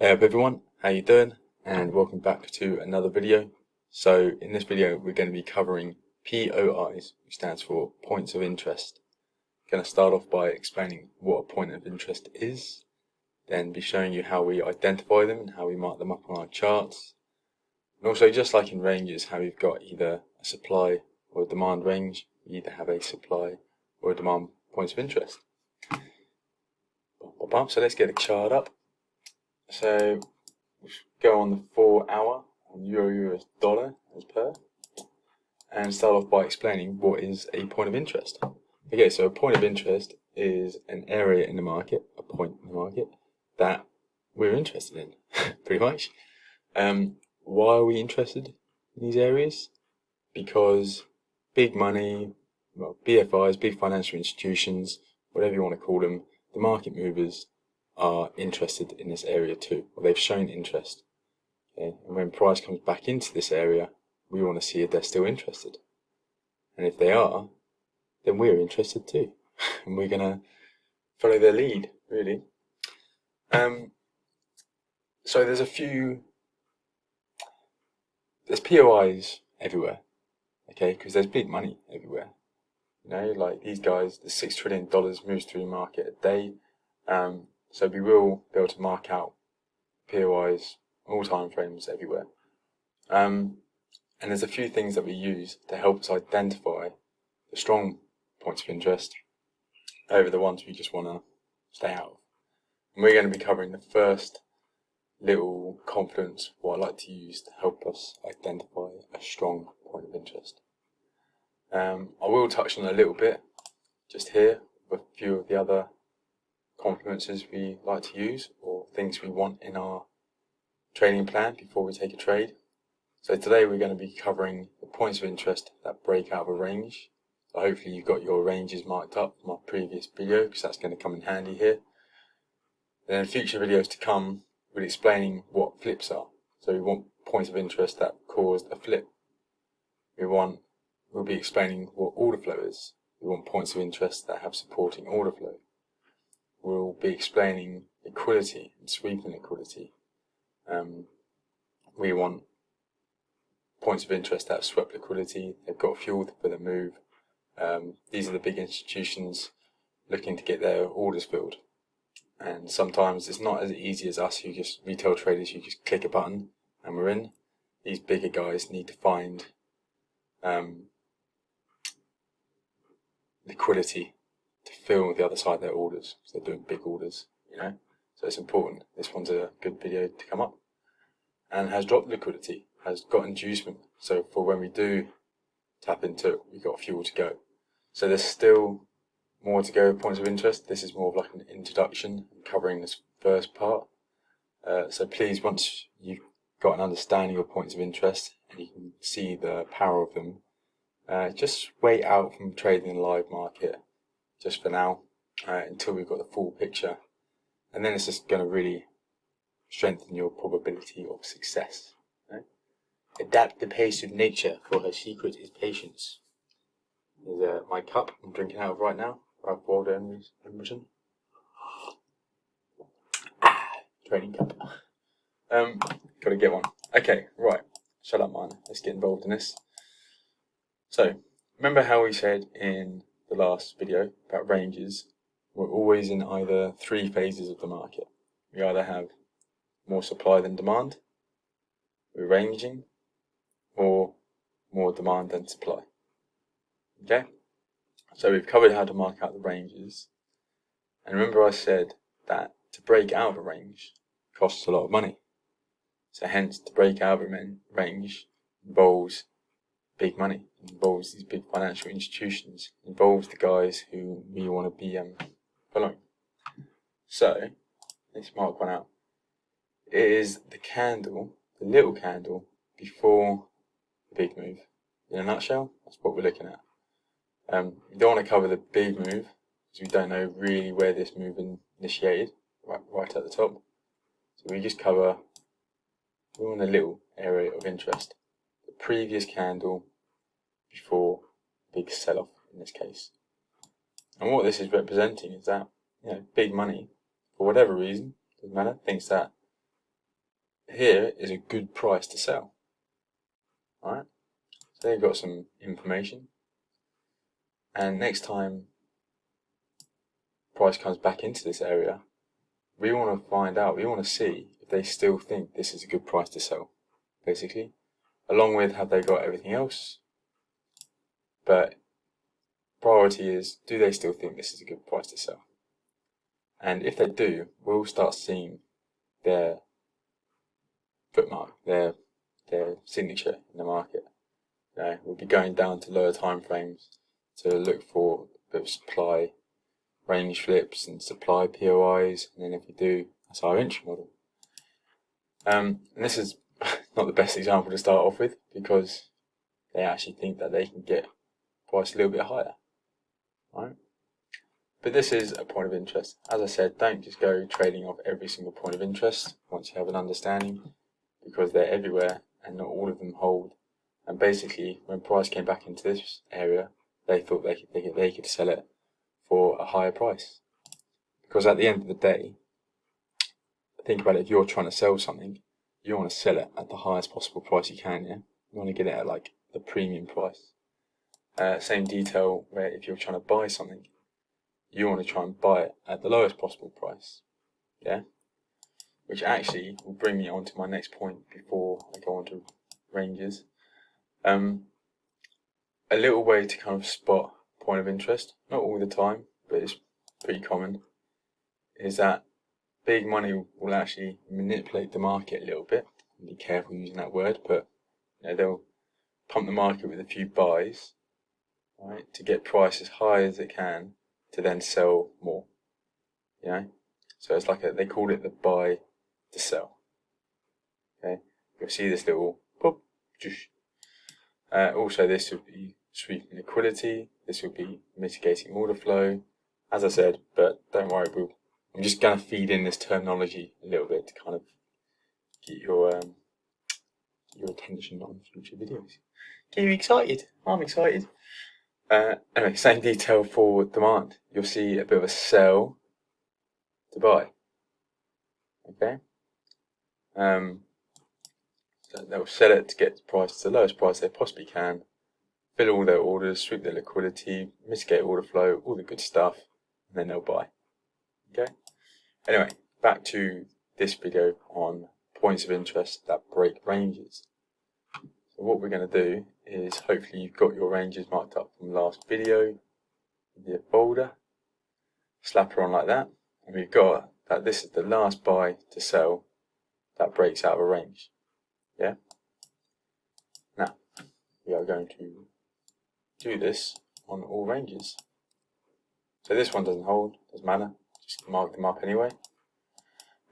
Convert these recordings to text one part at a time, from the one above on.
Hey up everyone, how you doing? And welcome back to another video. So in this video we're going to be covering POIs, which stands for points of interest. I'm going to start off by explaining what a point of interest is, then be showing you how we identify them and how we mark them up on our charts. And also, just like in ranges, how we've got either a supply or a demand range, we either have a supply or a demand points of interest. So let's get a chart up. So we'll go on the 4 hour on Euro US dollar as per, and start off by explaining what is a point of interest. Okay, so a point of interest is an area in the market, a point in the market that we're interested in, pretty much. Why are we interested in these areas? Because big money, well, BFIs, big financial institutions, whatever you want to call them, the market movers are interested in this area too, or they've shown interest. Okay? And when price comes back into this area, we want to see if they're still interested. And if they are, then we're interested too. And we're going to follow their lead, really. So there's POIs everywhere, okay, because there's big money everywhere. You know, like these guys, the $6 trillion moves through the market a day. So we will be able to mark out POIs, all time frames everywhere. And there's a few things that we use to help us identify the strong points of interest over the ones we just want to stay out of. And we're going to be covering the first little confidence, what I like to use to help us identify a strong point of interest. I will touch on a little bit just here with a few of the other confluences we like to use or things we want in our trading plan before we take a trade. So today we're going to be covering the points of interest that break out of a range. So hopefully you've got your ranges marked up from my previous video, because that's going to come in handy here. Then in future videos to come, we'll be explaining what flips are. So we want points of interest that caused a flip. We'll be explaining what order flow is. We want points of interest that have supporting order flow. We'll be explaining liquidity and sweeping liquidity. We want points of interest that have swept liquidity. They've got fuel for the move. These are the big institutions looking to get their orders filled. And sometimes it's not as easy as us, who just retail traders, who just click a button and we're in. These bigger guys need to find liquidity to fill the other side of their orders. So they're doing big orders, you know. So it's important. This one's a good video to come up. And has dropped liquidity, has got inducement. So for when we do tap into it, we've got fuel to go. So there's still more to go, points of interest. This is more of like an introduction, covering this first part. So please, once you've got an understanding of points of interest and you can see the power of them, just wait out from trading in the live market just for now, until we've got the full picture. And then it's just going to really strengthen your probability of success. Right? Adapt the pace of nature, for her secret is patience. Here's my cup I'm drinking out of right now. Ralph Waldo Emerson. Trading cup. Gotta get one. Okay, right. Shut up, man. Let's get involved in this. So, remember how we said in the last video about ranges? We're always in either three phases of the market. We either have more supply than demand, we're ranging, or more demand than supply. Okay? So we've covered how to mark out the ranges. And remember I said that to break out of a range costs a lot of money. So hence, to break out of a range involves big money, involves these big financial institutions, involves the guys who we want to be following. So, let's mark one out. It is the candle, the little candle, before the big move. In a nutshell, that's what we're looking at. We don't want to cover the big move, because we don't know really where this move initiated, right at the top. So we just cover, we want a little area of interest. The previous candle before big sell-off in this case. And what this is representing is that, you know, big money, for whatever reason, doesn't matter, thinks that here is a good price to sell. Alright, so they've got some information, and next time price comes back into this area, we want to find out, we want to see if they still think this is a good price to sell, basically, along with have they got everything else, but priority is, do they still think this is a good price to sell? And if they do, we'll start seeing their footmark, their signature in the market. We'll be going down to lower time frames to look for a bit of supply range flips and supply POIs, and then if we do, that's our entry model. And this is not the best example to start off with, because they actually think that they can get price a little bit higher, right? But this is a point of interest. As I said, don't just go trading off every single point of interest once you have an understanding, because they're everywhere and not all of them hold. And basically, when price came back into this area, they thought they could sell it for a higher price. Because at the end of the day, think about it, if you're trying to sell something, you want to sell it at the highest possible price you can, yeah? You want to get it at like the premium price. Same detail where if you're trying to buy something, you want to try and buy it at the lowest possible price, yeah? Which actually will bring me on to my next point before I go on to ranges. A little way to kind of spot point of interest, not all the time, but it's pretty common, is that big money will actually manipulate the market a little bit. Be careful using that word, but they'll pump the market with a few buys, right, to get price as high as it can to then sell more. So it's like they call it the buy to sell. Okay, you'll see this little pop. Also, this would be sweeping liquidity. This would be mitigating order flow, as I said. But don't worry, I'm just going to feed in this terminology a little bit to kind of get your attention on future videos. Get you excited? I'm excited. Anyway, same detail for demand. You'll see a bit of a sell to buy. Okay. So they'll sell it to get the price to the lowest price they possibly can, fill all their orders, sweep their liquidity, mitigate order flow, all the good stuff, and then they'll buy. Okay. Anyway, back to this video on points of interest that break ranges. So what we're going to do is, hopefully you've got your ranges marked up from last video, the folder, slap her on like that, and we've got that this is the last buy to sell that breaks out of a range. Yeah. Now we are going to do this on all ranges. So this one doesn't hold, doesn't matter, just mark them up anyway.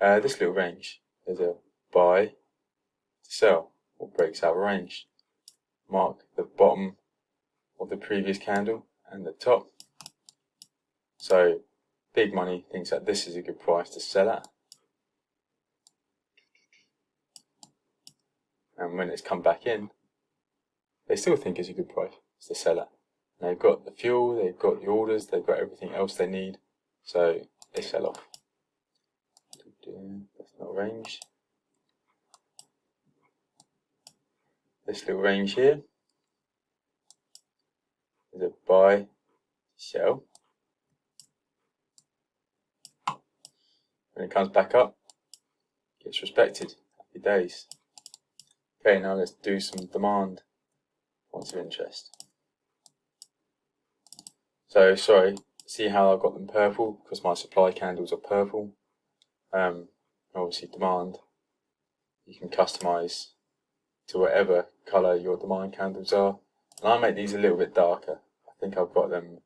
This little range, there's a buy to sell, what breaks out of range. Mark the bottom of the previous candle and the top. So big money thinks that this is a good price to sell at. And when it's come back in, they still think it's a good price to sell at. And they've got the fuel, they've got the orders, they've got everything else they need, so they sell off. That's not a range. This little range here is a buy, sell. When it comes back up, gets respected. Happy days. Okay, now let's do some demand points of interest. So, sorry, see how I've got them purple? Because my supply candles are purple. Obviously demand, you can customize to whatever colour your demand candles are. And I make these a little bit darker. I think I've got them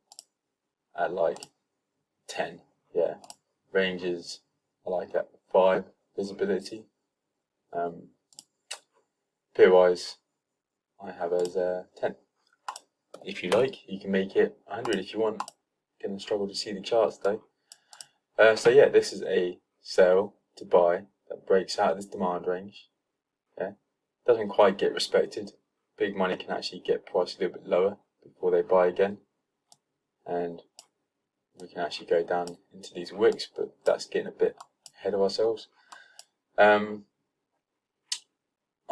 at like 10, yeah. Ranges I like at 5 visibility. POIs I have as 10. If you like, you can make it 100 if you want. Gonna struggle to see the charts though. So yeah, this is a sell to buy that breaks out of this demand range. Okay, doesn't quite get respected. Big money can actually get price a little bit lower before they buy again, and we can actually go down into these wicks, but that's getting a bit ahead of ourselves.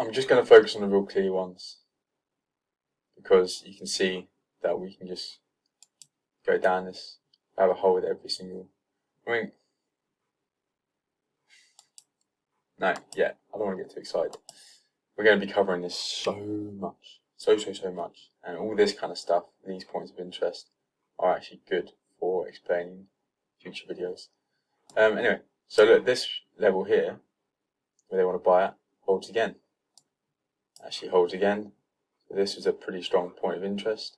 I'm just going to focus on the real clear ones, because you can see that we can just go down this rabbit hole with every single. No, I don't want to get too excited. We're going to be covering this so much, so much, and all this kind of stuff. These points of interest are actually good for explaining future videos. Anyway, so look, this level here, where they want to buy it, holds again. Actually holds again. So this was a pretty strong point of interest.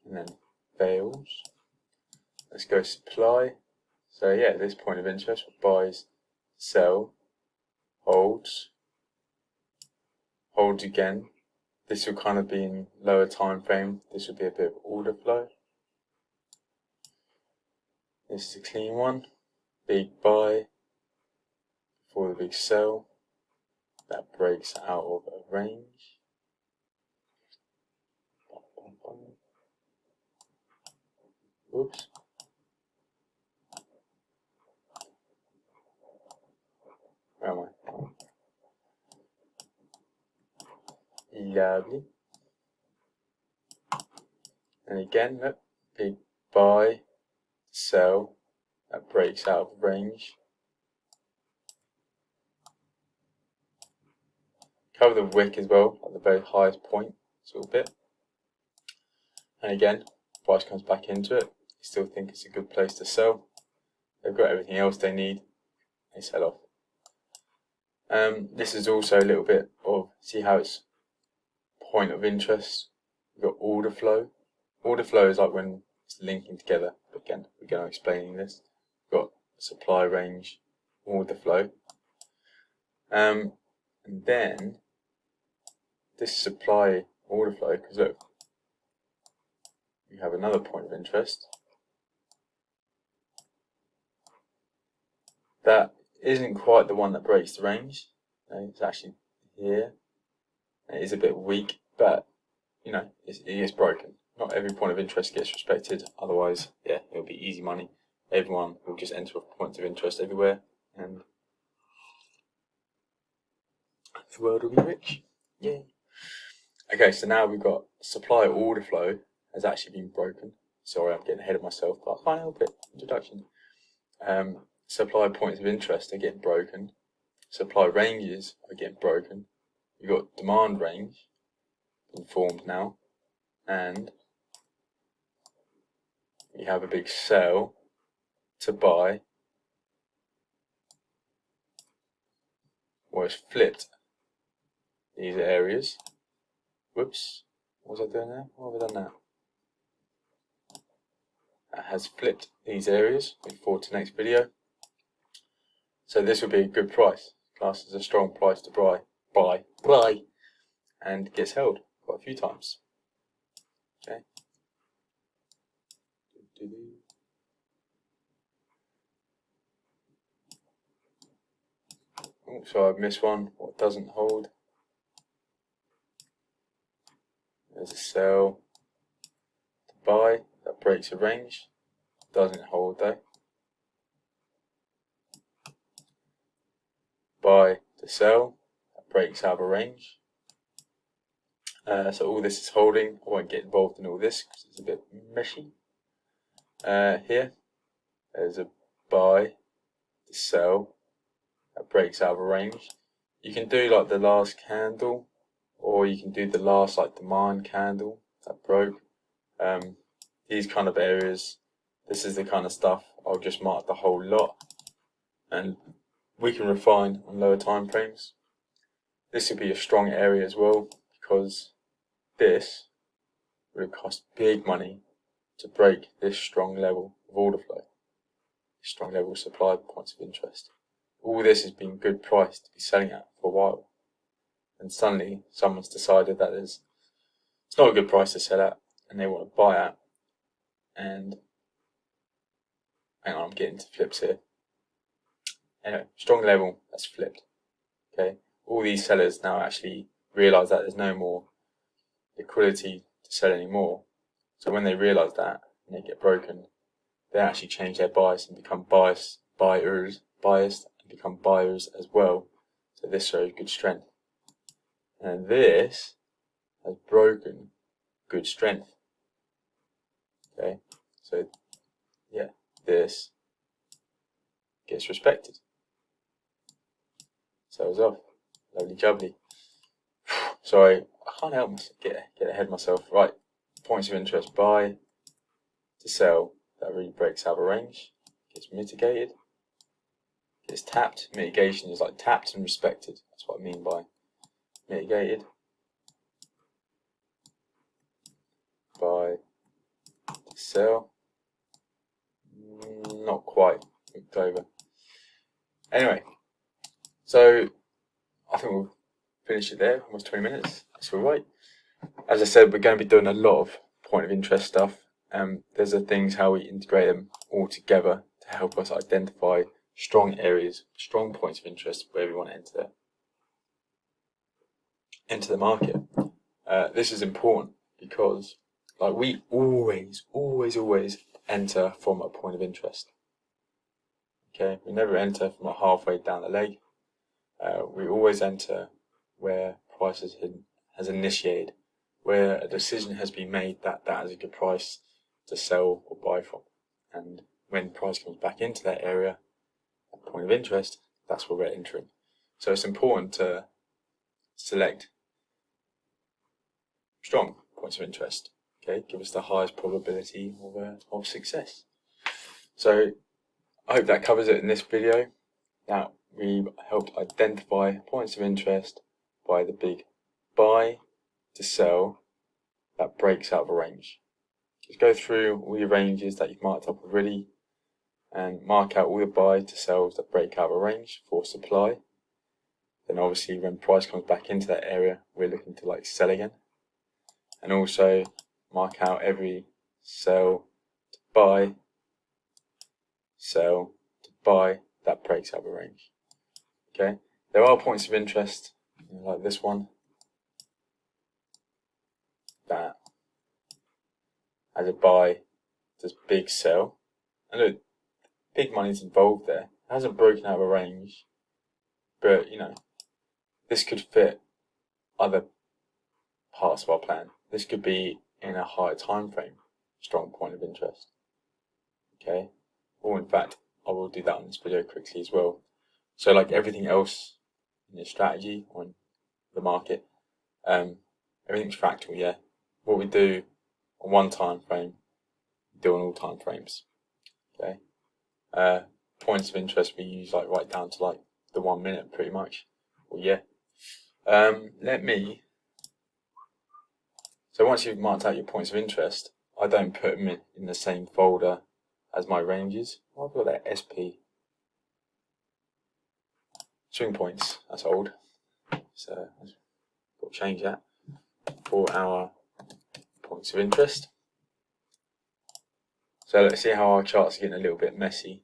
And then fails. Let's go supply. So yeah, this point of interest buys, sell, holds again. This will kind of be in lower time frame. This will be a bit of order flow. This is a clean one. Big buy before the big sell. That breaks out of a range. Oops. Where am I? Lovely. And again, look, big buy, sell, that breaks out of range. Cover the wick as well, at the very highest point, a little bit. And again, price comes back into it. You still think it's a good place to sell. They've got everything else they need. They sell off. This is also a little bit of, see how it's point of interest. We've got order flow. Order flow is like when it's linking together. But again, we're going to explaining this. We've got supply range, order flow. And then this supply order flow, because look, we have another point of interest. That isn't quite the one that breaks the range. It's actually here. It is a bit weak, but you know, it is broken. Not every point of interest gets respected. Otherwise, yeah, it'll be easy money. Everyone will just enter a point of interest everywhere, and the world will be rich. Yeah. Okay, so now we've got supply order flow has actually been broken. Sorry, I'm getting ahead of myself, but I can't help it. Introduction. Supply points of interest are getting broken. Supply ranges are getting broken. You've got demand range being formed now, and you have a big sell to buy, or it's flipped these areas. Whoops, what was I doing there? What have I done now? That has flipped these areas. Look forward to next video. So this will be a good price. Class is a strong price to buy, and gets held quite a few times. Okay. Oh, so I've missed one. What doesn't hold? There's a sell to buy that breaks a range. Doesn't hold though. Buy to sell that breaks out of a range. So all this is holding. I won't get involved in all this because it's a bit meshy. Here, there's a buy to sell that breaks out of a range. You can do like the last candle, or you can do the last like demand candle that broke. These kind of areas, this is the kind of stuff I'll just mark the whole lot, and we can refine on lower time frames. This would be a strong area as well, because this would cost big money to break this strong level of order flow, strong level of supply points of interest. All this has been good price to be selling at for a while, and suddenly someone's decided that it's not a good price to sell at, and they want to buy at. And hang on, I'm getting to flips here. Anyway, strong level, that's flipped. Okay, all these sellers now actually realise that there's no more liquidity to sell anymore. So when they realise that and they get broken, they actually change their bias and become biased and become buyers as well. So this shows good strength. And this has broken good strength. Okay, so yeah, this gets respected. Sells off. Lovely jubbly. Sorry, I can't help myself get ahead of myself. Right, points of interest: buy to sell. That really breaks out of range. Gets mitigated. Gets tapped. Mitigation is like tapped and respected. That's what I mean by mitigated. Buy to sell. Not quite. Looked over. Anyway, so I think we'll finish it there. Almost 20 minutes. That's all right. As I said, we're going to be doing a lot of point of interest stuff. There's the things how we integrate them all together to help us identify strong areas, strong points of interest where we want to enter the market. This is important because, like, we always enter from a point of interest. Okay, we never enter from a halfway down the leg. We always enter where price has initiated, where a decision has been made that is a good price to sell or buy from. And when price comes back into that area, that point of interest, that's where we're entering. So it's important to select strong points of interest. Okay, give us the highest probability of success. So I hope that covers it in this video. Now we helped identify points of interest by the big buy to sell that breaks out of a range. Just go through all your ranges that you've marked up already and mark out all your buy to sells that break out of a range for supply. Then obviously when price comes back into that area, we're looking to sell again. And also mark out every sell to buy, sell to buy that breaks out of a range. Okay, there are points of interest like this one that as a buy does big sell, and look, big money's involved there. It hasn't broken out of a range, but this could fit other parts of our plan. This could be in a higher time frame, strong point of interest. Okay, or in fact, I will do that in this video quickly as well. So like everything else in your strategy or in the market, everything's fractal. Yeah, what we do on one time frame, we do on all time frames. Okay, points of interest we use right down to the 1 minute pretty much. Well, yeah. So once you've marked out your points of interest, I don't put them in the same folder as my ranges. I've got that SP. Swing points, that's old. So I've got to change that for our points of interest. So let's see how our charts are getting a little bit messy.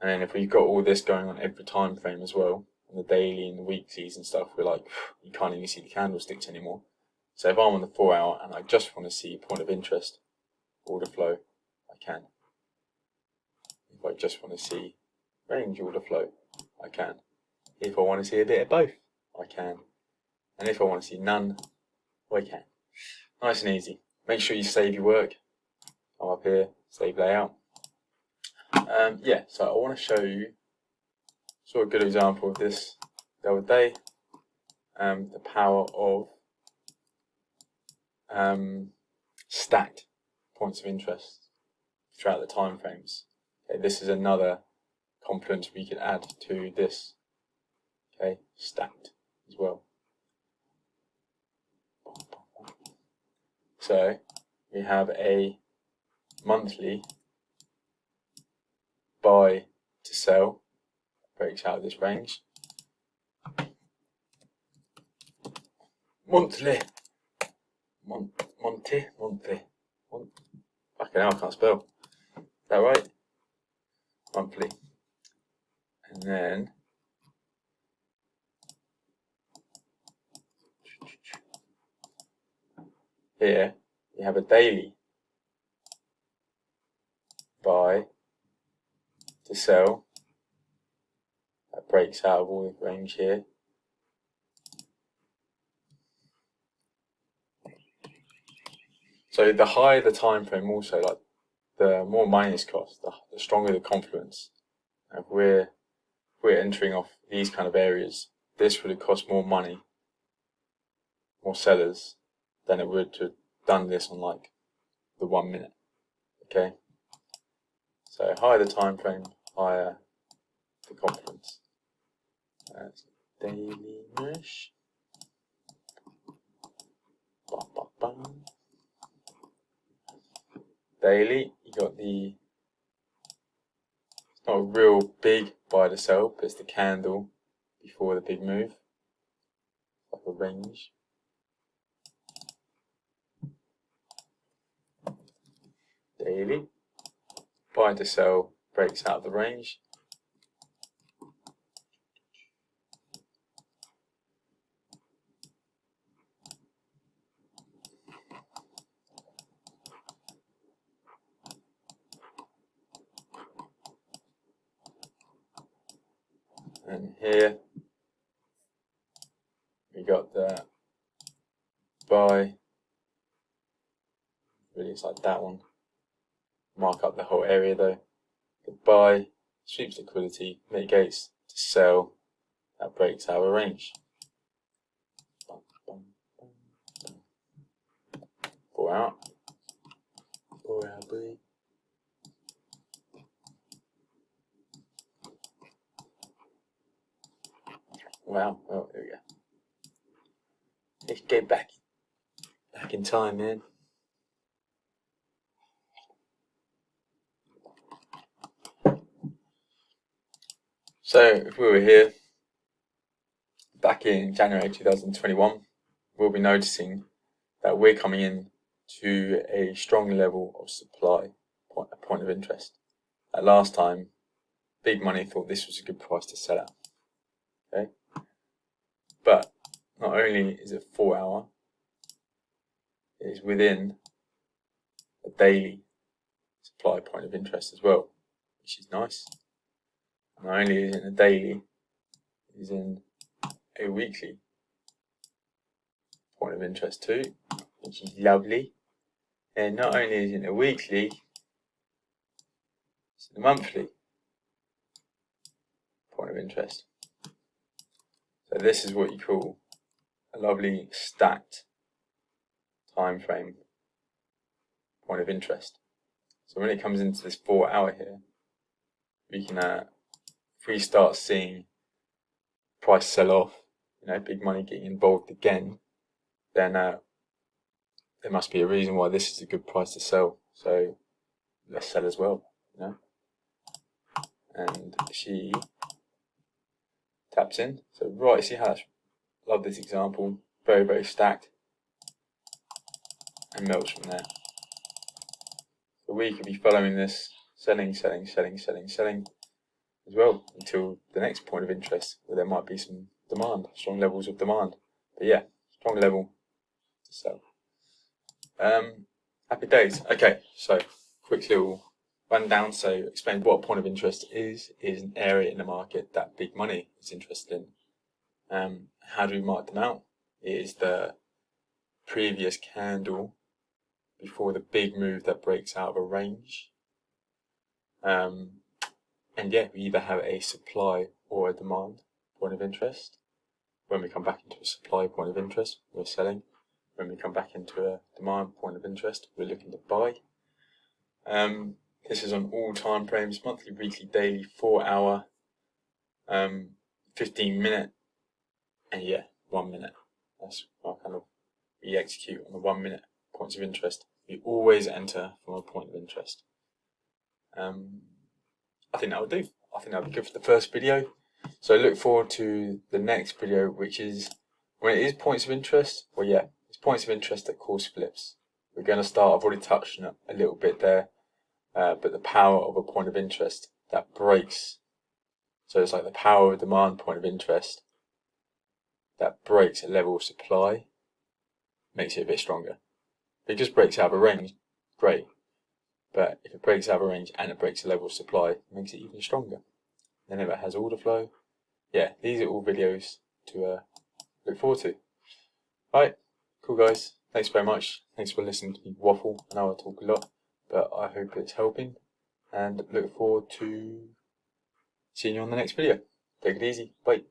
And then if we've got all this going on every time frame as well, on the daily and the weeklies and stuff, we're you can't even see the candlesticks anymore. So if I'm on the 4 hour and I just want to see point of interest, order flow, I can. If I just want to see range order flow, I can. If I want to see a bit of both, I can. And if I want to see none, I can. Nice and easy. Make sure you save your work. I'm up here, save layout. Yeah, so I want to show you a good example of this the other day. The power of stacked points of interest throughout the time frames. Okay, this is another component we could add to this. Okay, stacked as well. So we have a monthly buy to sell, breaks out of this range. Monthly. Monthly. Fucking hell, I can't spell. Is that right? Monthly. And then here we have a daily buy to sell that breaks out of all the range here. So the higher the time frame, also, like the more money it's cost, the stronger the confluence. If we're entering off these kind of areas, this would have cost more money, more sellers, than it would to have done this on like the 1 minute. Okay, so higher the time frame, higher the confluence. That's daily mesh. Daily, you got the, it's not a real big buy to sell, but it's the candle before the big move, like a range. Daily, buy to sell, breaks out of the range. And here we got the buy, really it's like that one, mark up the whole area though. The buy sweeps liquidity, mitigates to sell, that breaks out of range. Pull out, boy. Wow, well, there we go. Let's go back in time, man. So, if we were here back in January 2021, we'll be noticing that we're coming in to a strong level of supply, a point of interest. Last time, big money thought this was a good price to sell at. Okay, but not only is it 4 hour, it is within a daily supply point of interest as well, which is nice. Not only is it in a daily, it is in a weekly point of interest too, which is lovely. And not only is it in a weekly, it's in a monthly point of interest. So this is what you call a lovely stacked time frame point of interest. So when it comes into this 4 hour here, we can, if we start seeing price sell off, big money getting involved again, then there must be a reason why this is a good price to sell. So let's sell as well, And she taps in. So right, see how that's, love this example, very, very stacked, and melts from there. So we could be following this, selling as well until the next point of interest where there might be some demand, strong levels of demand. But yeah, strong level to sell. Happy days. Okay, so quick little rundown. So explain what a point of interest is an area in the market that big money is interested in. How do we mark them out? It is the previous candle before the big move that breaks out of a range. And yeah, we either have a supply or a demand point of interest. When we come back into a supply point of interest, we're selling. When we come back into a demand point of interest, we're looking to buy. This is on all time frames, monthly, weekly, daily, 4 hour, 15 minute, and yeah, 1 minute. That's our kind of, we execute on the 1 minute points of interest. We always enter from a point of interest. I think that would do. I think that would be good for the first video. So look forward to the next video, which is when it is points of interest. Well, yeah, it's points of interest that cause flips. We're going to start, I've already touched on it a little bit there, but the power of a point of interest that breaks. So it's like the power of demand point of interest that breaks a level of supply, makes it a bit stronger. If it just breaks out of a range, great. But if it breaks out of a range and it breaks a level of supply, it makes it even stronger. Then if it has order flow, yeah, these are all videos to look forward to. Right, cool guys. Thanks very much. Thanks for listening to me waffle. I know I talk a lot, but I hope it's helping, and look forward to seeing you on the next video. Take it easy. Bye.